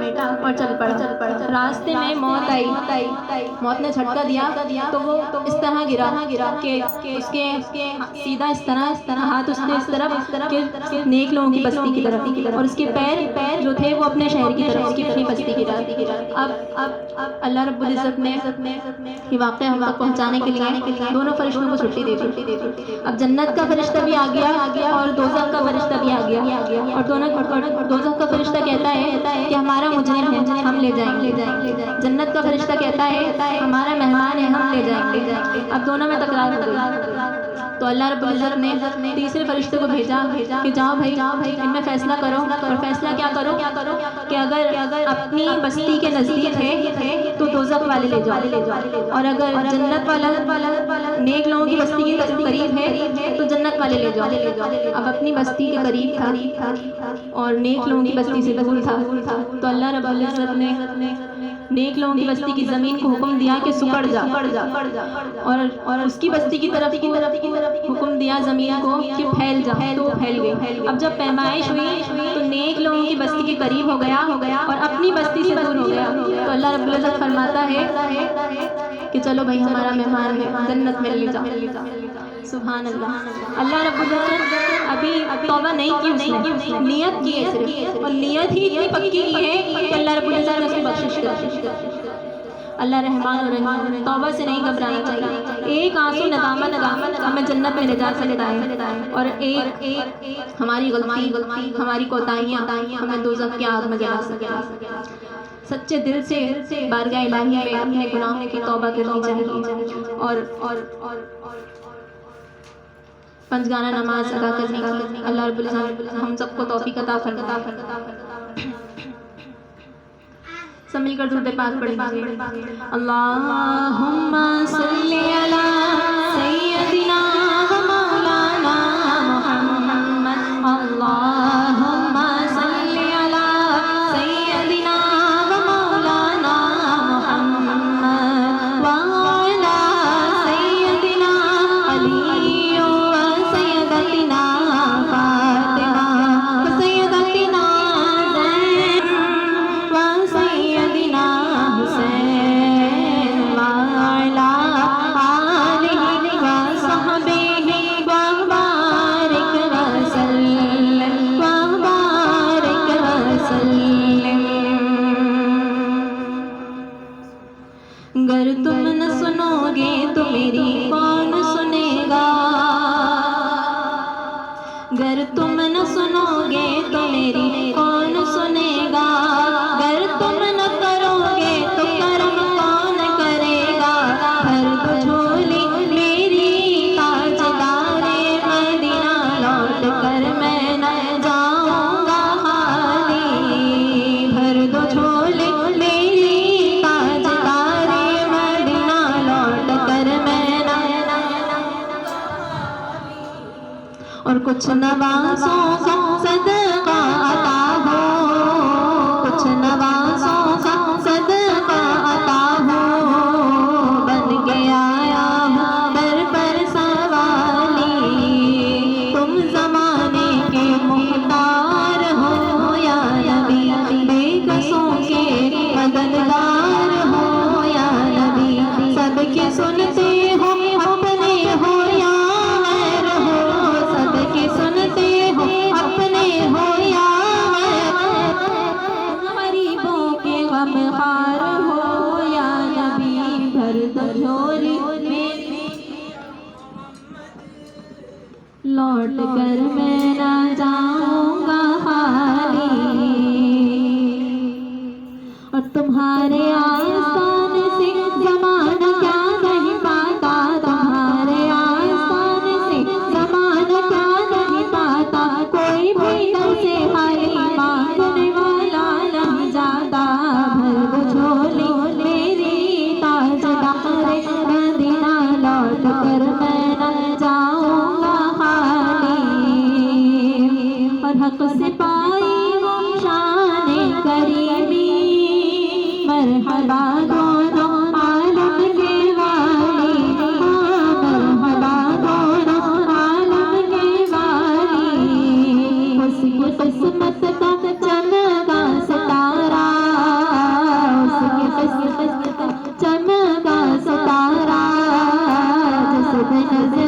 और चल पड़ा। रास्ते में मौत आई, मौत ने झटका दिया तो वो इस तरह गिरा कि उसके सीधा इस तरह हाथ उसने इस तरफ कि नेक लोगों की बस्ती की तरफ, और उसके पैर जो थे वो अपने शहर की तरफ, उसकी अपनी बस्ती की तरफ। अब अल्लाह रब्बुल इज़्ज़त ने ये वाक़या हम तक पहुँचाने के लिए दोनों फरिश्तों को छुट्टी दे दी। अब जन्नत का फरिश्ता भी आ गया और दोज़ख का फरिश्ता भी आ गया, और दोज़ख का फरिश्ता कहता है कि हमारा मुजरिम है, हम ले जाएंगे। जन्नत का फरिश्ता कहता है हमारा मेहमान है, हम ले जाएंगे। अब दोनों में तकरार हो गई। तो अल्लाह रब्बुल इज़्ज़त ने तीसरे फरिश्ते को भेजा कि जाओ भाई इनमें फैसला करो, और फैसला क्या करो कि अगर अपनी बस्ती के नज़दीक है तो दोज़ख वाले ले जाओ, और अगर जन्नत वाला नेक लोगों की बस्ती के करीब है तो जन्नत वाले ले जाओ। अब अपनी बस्ती के करीब था और नेक लोगों की बस्ती से दूर था, तो अल्लाह रब्बुल इज़्ज़त ने नेक लोगों की बस्ती की ज़मीन को हुक्म दिया कि सुकड़ जा, और उसकी बस्ती की तरफ हुक्म दिया ज़मीन को कि फैल जा, तो फैल गई। अब जब पैमाइश हुई तो नेक लोगों की बस्ती के करीब हो गया और अपनी बस्ती से दूर हो गया। तो अल्लाह रब्बुल इज़्ज़त फरमाता है कि चलो भाई हमारा मेहमान है, जन्नत में ले जाओ। सुभान अल्लाह। अल्लाह रब्बुल इज़्ज़त अभी तौबा नहीं की उसने, नियत की है सिर्फ, और नियत ही इतनी पक्की की है कि अल्लाह रब्बुल इज़्ज़त ने उसकी बख्शिश कर। अल्लाह रहमान और रहीम, तौबा से नहीं घबराना चाहिए। एक आंसू नदामत हमें जन्नत में ले जा सकता है, और एक हमारी गलती हमारी कोताहियाँ हमें दोज़ख की आग में जला सकता है। सच्चे दिल से बारगाह इलाही में अपने गुनाहों की तौबा करनी चाहिए, और पंजगाना नमाज अदा करने की अल्लाह रब्बुल इज़्ज़त हम सबको तौफीक अता फरमाए। सब मिलकर दुरूद पाक पढ़ेंगे। अल्लाहुम्मा सल्ली अला सय्यदिना व मौलाना मुहम्मद। अल्लाहुम्मा सल्ली अला सय्यदिना व मौलाना मुहम्मद व अला सय्यदिना अली व सय्यदतिना फातिमा व सय्यदतिना ज़ैनब व सय्यदिना हुसैन व अला आलिहि व सहबिहि व बारिक व सल्लिम व बारिक व सल्लिम। गर तुम न सुनोगे तो मेरी कौन सुनेगा, गर तुम न सुनोगे तो मेरी कौन सुनेगा, गर तुम न करोगे तो करम कौन करेगा। भर दो झोली मेरी ताजदारे मदीना, लौट कर मैं न जाऊंगा खाली। भर दो झोली मेरी ताजदारे मदीना, लौट कर मैं न, और कुछ नवाज़ों का सदका अता हो, कुछ नवाज़ों का सदका अता हो। बन के आया हूँ दर पर सवाली, तुम ज़माने के मुख्तार हो या नबी, बेकसों के मददगार हो या नबी। सबके सुनते हो अपने हो या गैर हो, सबके सुनते हो अपने हो या गैर, गरीबों के गमखार हो या नबी। भर दो झोली मेरी लौट कर मैं ना जाऊंगा खाली, और तुम्हारे आस्थान से ज़माना क्या नहीं पाता, तुम्हारे आस्थान से ज़माना क्या नहीं पाता। कोई भी दर से खाली मांगने वाला नहीं जाता। भर दो झोली मेरी ताजदारे मदीना, लौट कर मैं न जाऊंगा खाली। और हक से पाई वो शान करीमी, मरहबा दोनों आलम के वाली, मरहबा दोनों आलम के वाली। उसकी किस्मत का चमका सितारा, हज़रत